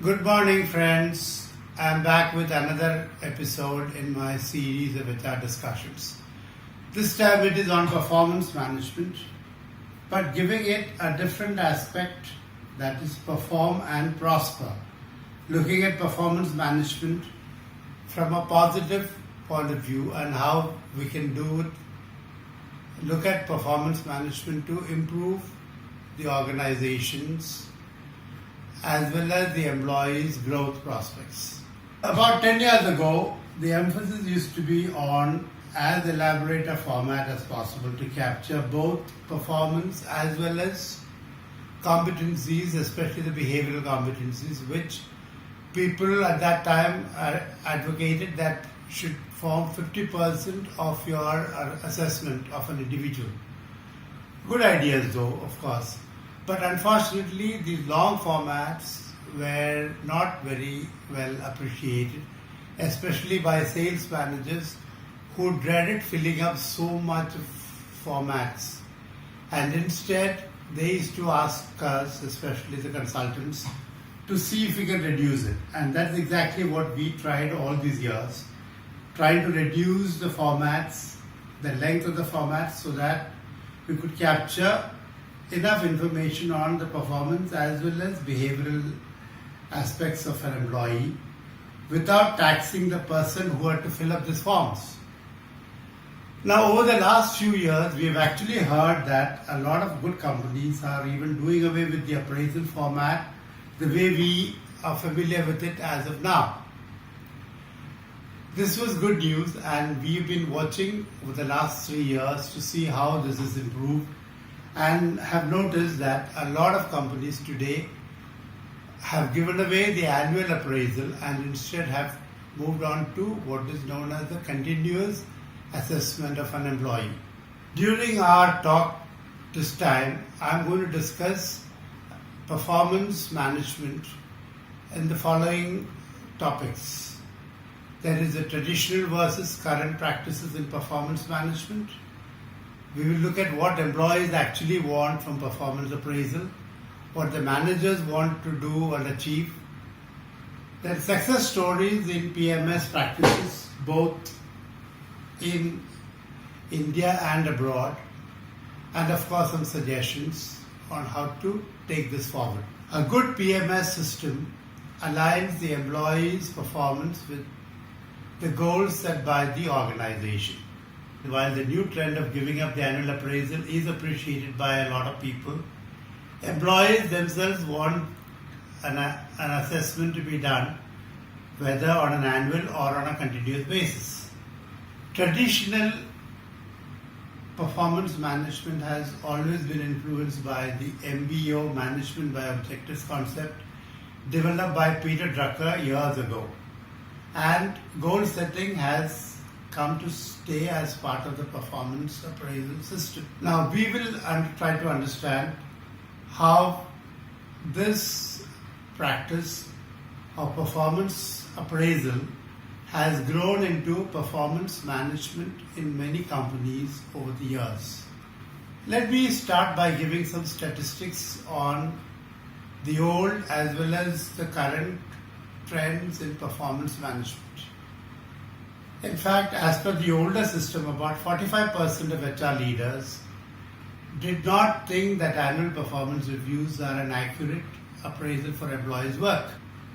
Good morning, friends. I'm back with another episode in my series of HR discussions. This time it is on performance management, but giving it a different aspect, that is perform and prosper. Looking at performance management from a positive point of view and how we can do it. Look at performance management to improve the organizations as well as the employees' growth prospects. About 10 years ago, the emphasis used to be on as elaborate a format as possible to capture both performance as well as competencies, especially the behavioral competencies, which people at that time advocated that should form 50% of your assessment of an individual. Good ideas though, of course. But unfortunately, these long formats were not very well appreciated, especially by sales managers who dreaded filling up so much of formats. And instead, they used to ask us, especially the consultants, to see if we can reduce it. And that's exactly what we tried all these years, trying to reduce the formats, the length of the formats, so that we could capture enough information on the performance as well as behavioral aspects of an employee without taxing the person who had to fill up these forms. Now, over the last few years, we have actually heard that a lot of good companies are even doing away with the appraisal format the way we are familiar with it as of now. This was good news, and we've been watching over the last 3 years to see how this is improved, and have noticed that a lot of companies today have given away the annual appraisal and instead have moved on to what is known as the continuous assessment of an employee. During our talk this time, I'm going to discuss performance management in the following topics. There is a traditional versus current practices in performance management. We will look at what employees actually want from performance appraisal, what the managers want to do and achieve. There are success stories in PMS practices, both in India and abroad, and of course some suggestions on how to take this forward. A good PMS system aligns the employee's performance with the goals set by the organization. While the new trend of giving up the annual appraisal is appreciated by a lot of people, employees themselves want an assessment to be done, whether on an annual or on a continuous basis. Traditional performance management has always been influenced by the MBO, management by objectives concept, developed by Peter Drucker years ago. And goal setting has come to stay as part of the performance appraisal system. Now we will try to understand how this practice of performance appraisal has grown into performance management in many companies over the years. Let me start by giving some statistics on the old as well as the current trends in performance management. In fact, as per the older system, about 45% of HR leaders did not think that annual performance reviews are an accurate appraisal for employees' work.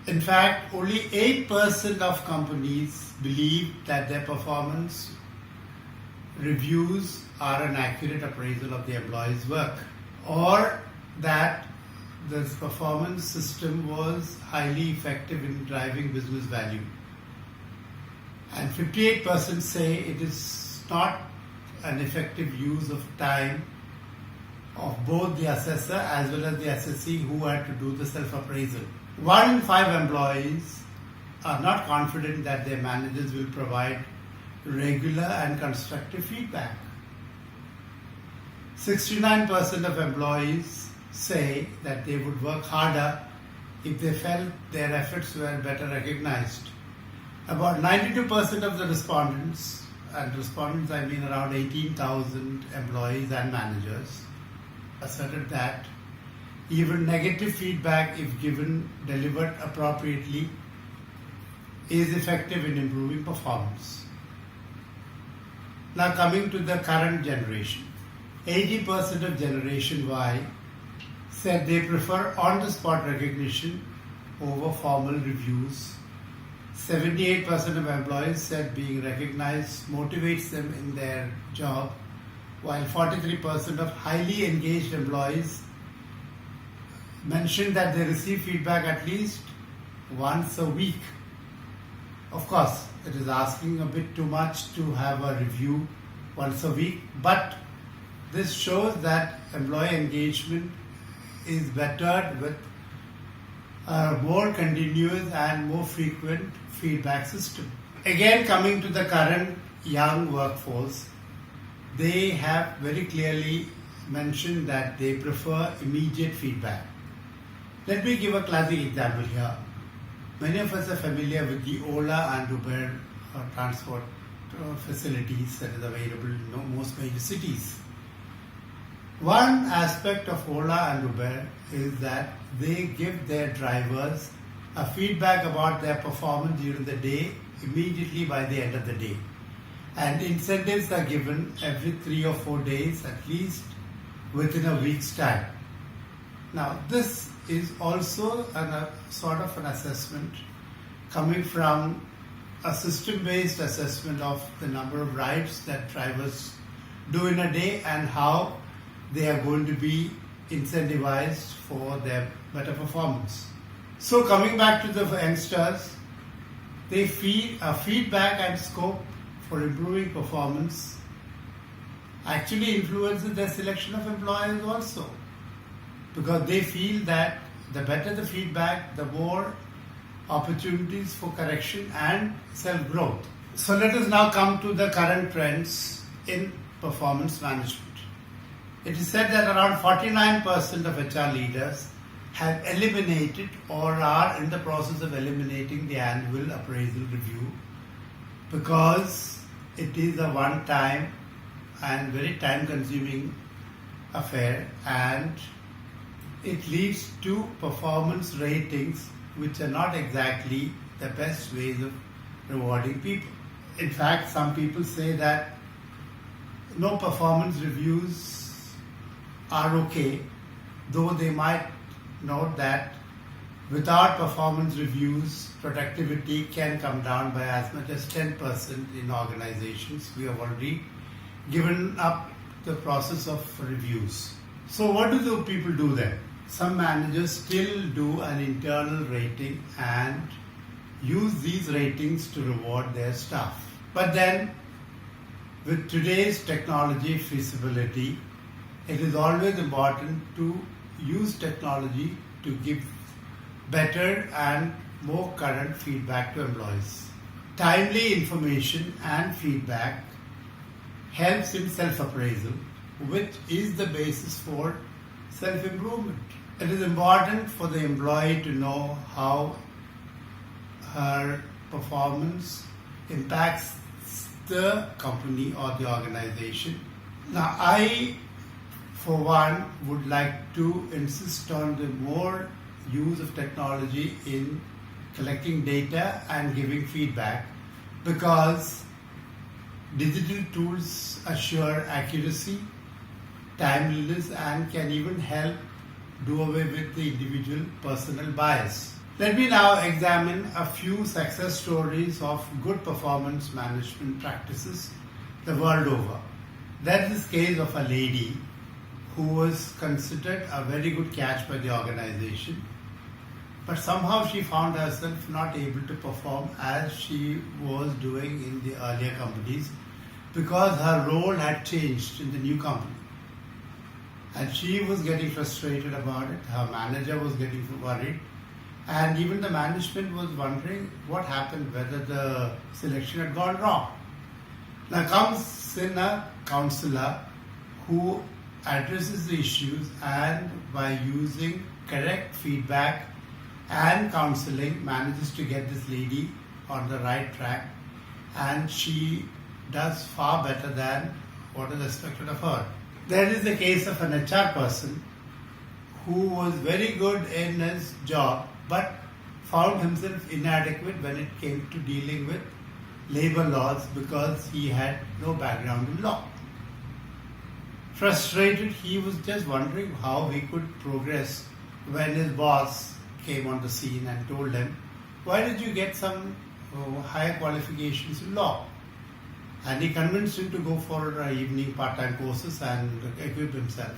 In fact, only 8% of companies believe that their performance reviews are an accurate appraisal of the employees' work, or that this performance system was highly effective in driving business value. And 58% say it is not an effective use of time of both the assessor as well as the assessee who had to do the self-appraisal. 1 in 5 employees are not confident that their managers will provide regular and constructive feedback. 69% of employees say that they would work harder if they felt their efforts were better recognized. About 92% of the respondents, and respondents I mean around 18,000 employees and managers, asserted that Even negative feedback, if given, delivered appropriately, is effective in improving performance. Now coming to the current generation. 80% of Generation Y said they prefer on-the-spot recognition over formal reviews. 78% of employees said being recognized motivates them in their job, while 43% of highly engaged employees mentioned that they receive feedback at least once a week. Of course, it is asking a bit too much to have a review once a week, but this shows that employee engagement is bettered with a more continuous and more frequent feedback system. Again, coming to the current young workforce, they have very clearly mentioned that they prefer immediate feedback. Let me give a classic example here. Many of us are familiar with the Ola and Uber transport facilities that is available in most major cities. One aspect of Ola and Uber is that they give their drivers a feedback about their performance during the day immediately by the end of the day. And incentives are given every 3 or 4 days, at least within a week's time. Now, this is also a sort of an assessment coming from a system-based assessment of the number of rides that drivers do in a day and how they are going to be incentivized for their better performance. So coming back to the youngsters, they feel a feedback and scope for improving performance actually influences their selection of employers also, because they feel that the better the feedback, the more opportunities for correction and self-growth. So let us now come to the current trends in performance management. It is said that around 49% of HR leaders have eliminated or are in the process of eliminating the annual appraisal review because it is a one-time and very time-consuming affair, and it leads to performance ratings which are not exactly the best ways of rewarding people. In fact, some people say that no performance reviews are okay, though they might note that without performance reviews, productivity can come down by as much as 10% in organizations. We have already given up the process of reviews. So what do the people do then? Some managers still do an internal rating and use these ratings to reward their staff. But then, with today's technology feasibility, it is always important to use technology to give better and more current feedback to employees. Timely information and feedback helps in self-appraisal, which is the basis for self-improvement. It is important for the employee to know how her performance impacts the company or the organization. Now, I, for one, would like to insist on the more use of technology in collecting data and giving feedback, because digital tools assure accuracy, timeliness, and can even help do away with the individual personal bias. Let me now examine a few success stories of good performance management practices the world over. There is this case of a lady who was considered a very good catch by the organization, but somehow she found herself not able to perform as she was doing in the earlier companies because her role had changed in the new company. And she was getting frustrated about it, her manager was getting worried, and even the management was wondering what happened, whether the selection had gone wrong. Now comes in a counselor who addresses the issues, and by using correct feedback and counseling manages to get this lady on the right track, and she does far better than what is expected of her. There is the case of an HR person who was very good in his job but found himself inadequate when it came to dealing with labor laws because he had no background in law. Frustrated, he was just wondering how he could progress when his boss came on the scene and told him, "Why did you get some higher qualifications in law?" And he convinced him to go for evening part-time courses and equip himself,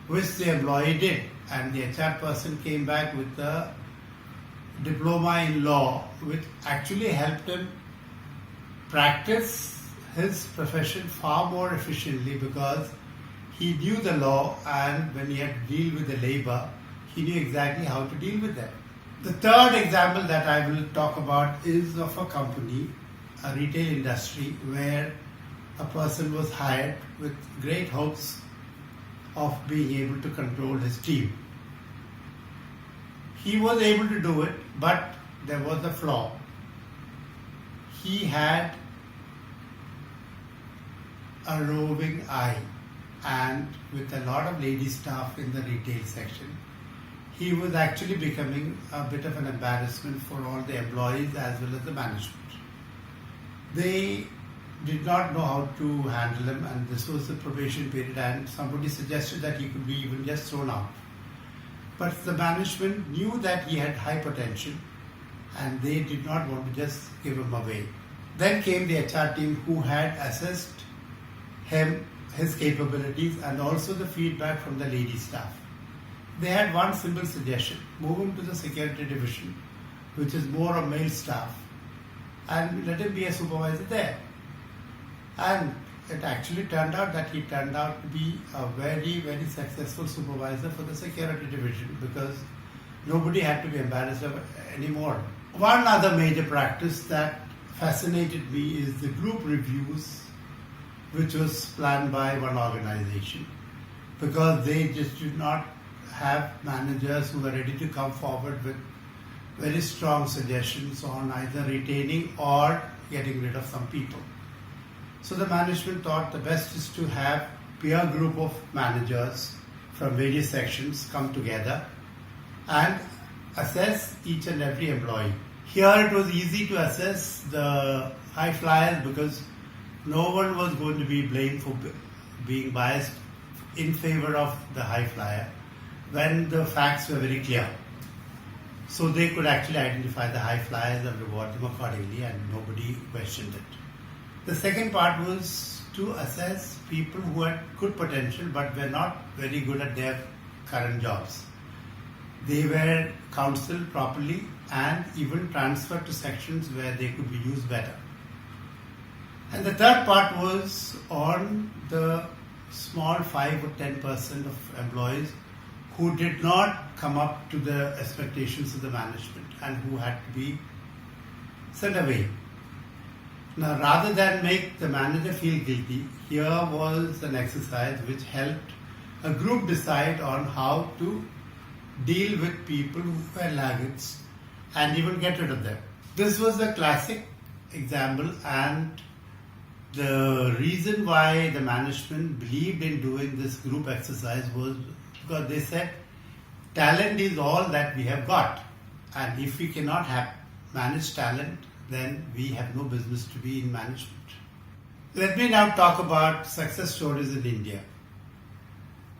which the employee did. And the HR person came back with a diploma in law, which actually helped him practice his profession far more efficiently because he knew the law, and when he had to deal with the labor, he knew exactly how to deal with them. The third example that I will talk about is of a company, a retail industry, where a person was hired with great hopes of being able to control his team. He was able to do it, but there was a flaw. He had a roving eye, and with a lot of lady staff in the retail section, he was actually becoming a bit of an embarrassment for all the employees as well as the management. They did not know how to handle him, and this was the probation period, and somebody suggested that he could be even just thrown out. But the management knew that he had high potential and they did not want to just give him away. Then came the HR team who had assessed him, his capabilities, and also the feedback from the lady staff. They had one simple suggestion: move him to the security division, which is more of male staff, and let him be a supervisor there. And it actually turned out that he turned out to be a very, very successful supervisor for the security division because nobody had to be embarrassed anymore. One other major practice that fascinated me is the group reviews, which was planned by one organization, because they just did not have managers who were ready to come forward with very strong suggestions on either retaining or getting rid of some people. So the management thought the best is to have peer group of managers from various sections come together and assess each and every employee. Here it was easy to assess the high flyers because no one was going to be blamed for being biased in favor of the high flyer when the facts were very clear. So they could actually identify the high flyers and reward them accordingly, and nobody questioned it. The second part was to assess people who had good potential but were not very good at their current jobs. They were counseled properly and even transferred to sections where they could be used better. And the third part was on the small 5 or 10% of employees who did not come up to the expectations of the management and who had to be sent away. Now, rather than make the manager feel guilty, here was an exercise which helped a group decide on how to deal with people who were laggards and even get rid of them. This was a classic example, and the reason why the management believed in doing this group exercise was because they said talent is all that we have got, and if we cannot manage talent, then we have no business to be in management. Let me now talk about success stories in India.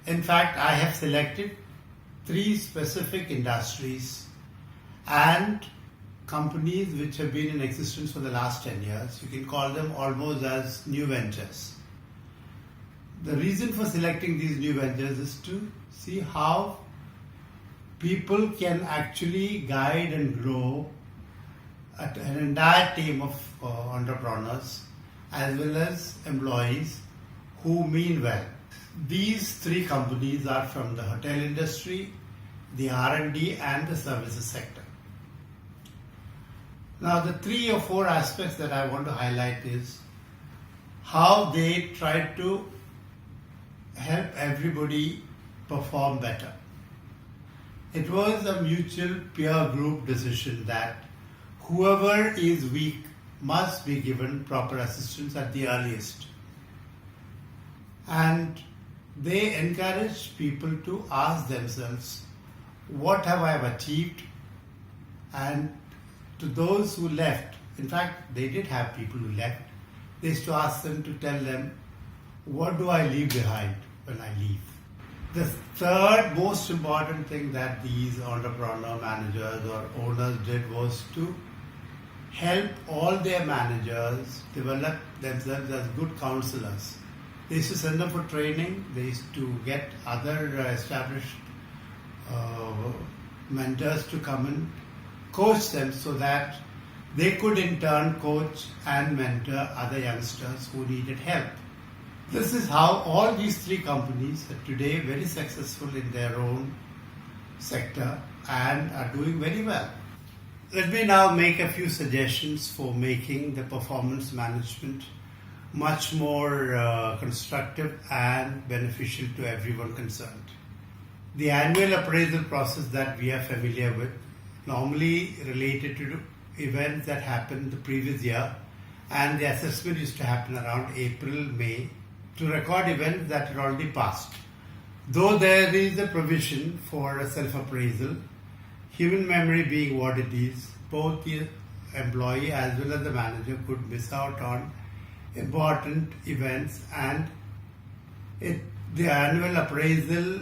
In fact, I have selected 3 specific industries and companies which have been in existence for the last 10 years. You can call them almost as new ventures. The reason for selecting these new ventures is to see how people can actually guide and grow an entire team of entrepreneurs as well as employees who mean well. These 3 companies are from the hotel industry, the R&D and the services sector. Now, the 3 or 4 aspects that I want to highlight is how they try to help everybody perform better. It was a mutual peer group decision that whoever is weak must be given proper assistance at the earliest. And they encourage people to ask themselves, what have I achieved? And to those who left, in fact, they did have people who left, they used to ask them to tell them, what do I leave behind when I leave? The third most important thing that these entrepreneur managers or owners did was to help all their managers develop themselves as good counselors. They used to send them for training. They used to get other established mentors to come and coach them so that they could in turn coach and mentor other youngsters who needed help. This is how all these three companies are today very successful in their own sector and are doing very well. Let me now make a few suggestions for making the performance management much more constructive and beneficial to everyone concerned. The annual appraisal process that we are familiar with, normally related to events that happened the previous year, and the assessment used to happen around April, May, to record events that had already passed. Though there is a provision for a self-appraisal, human memory being what it is, both the employee as well as the manager could miss out on important events, and the annual appraisal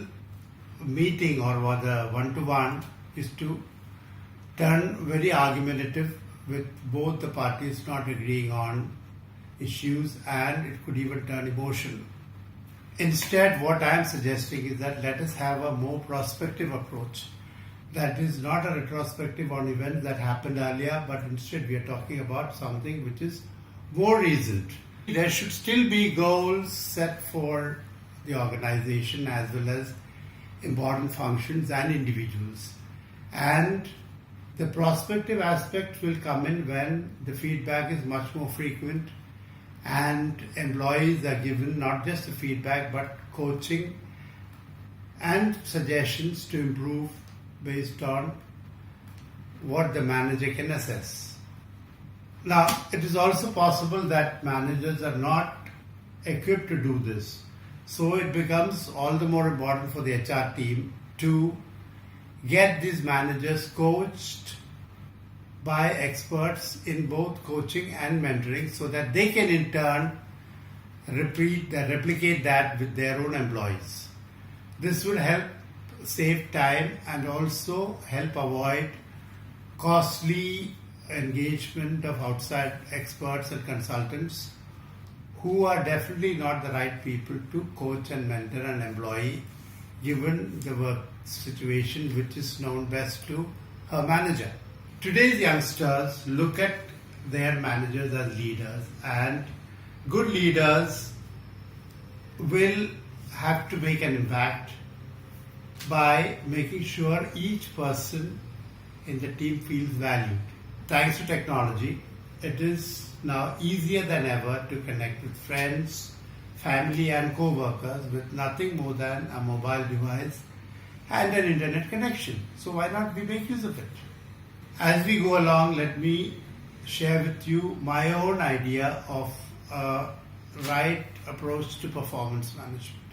meeting or the one-to-one is to turn very argumentative with both the parties not agreeing on issues, and it could even turn emotional. Instead, what I am suggesting is that let us have a more prospective approach. That is not a retrospective on events that happened earlier, but instead we are talking about something which is more recent. There should still be goals set for the organization as well as important functions and individuals. And the prospective aspect will come in when the feedback is much more frequent and employees are given not just the feedback but coaching and suggestions to improve based on what the manager can assess. Now, it is also possible that managers are not equipped to do this. So it becomes all the more important for the HR team to get these managers coached by experts in both coaching and mentoring so that they can in turn replicate that with their own employees. This will help save time and also help avoid costly engagement of outside experts and consultants who are definitely not the right people to coach and mentor an employee given the work situation which is known best to her manager. Today's youngsters look at their managers as leaders, and good leaders will have to make an impact by making sure each person in the team feels valued. Thanks to technology, it is now easier than ever to connect with friends, family and co-workers with nothing more than a mobile device and an internet connection. So why not we make use of it? As we go along, let me share with you my own idea of a right approach to performance management.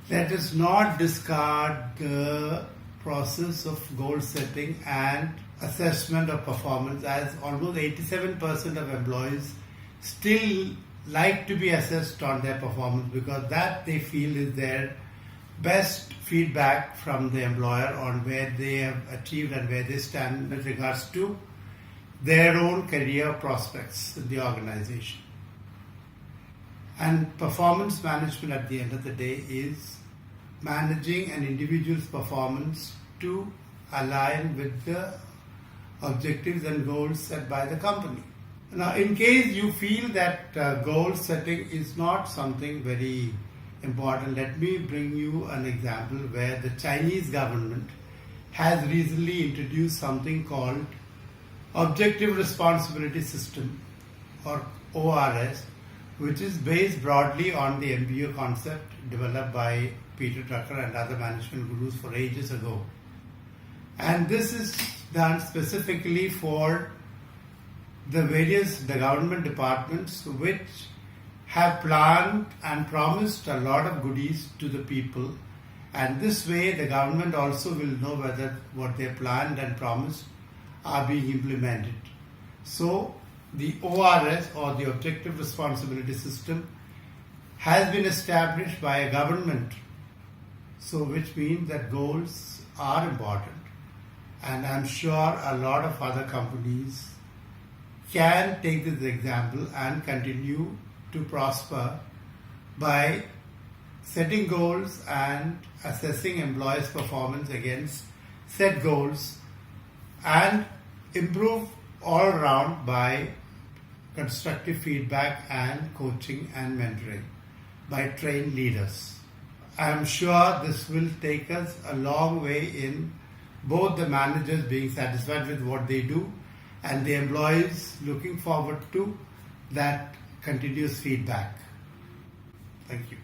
Let us not discard the process of goal setting and assessment of performance, as almost 87% of employees still like to be assessed on their performance because that they feel is their best feedback from the employer on where they have achieved and where they stand with regards to their own career prospects in the organization. And performance management at the end of the day is managing an individual's performance to align with the objectives and goals set by the company. Now, in case you feel that goal setting is not something very important, let me bring you an example where the Chinese government has recently introduced something called Objective Responsibility System, or ORS, which is based broadly on the MBO concept developed by Peter Drucker and other management gurus for ages ago. And this is done specifically for the government departments which have planned and promised a lot of goodies to the people, and this way the government also will know whether what they planned and promised are being implemented. So the ORS, or the Objective Responsibility System, has been established by a government, so which means that goals are important, and I'm sure a lot of other companies can take this example and continue to prosper by setting goals and assessing employees' performance against set goals, and improve all around by constructive feedback and coaching and mentoring by trained leaders. I am sure this will take us a long way in both the managers being satisfied with what they do and the employees looking forward to that continuous feedback. Thank you.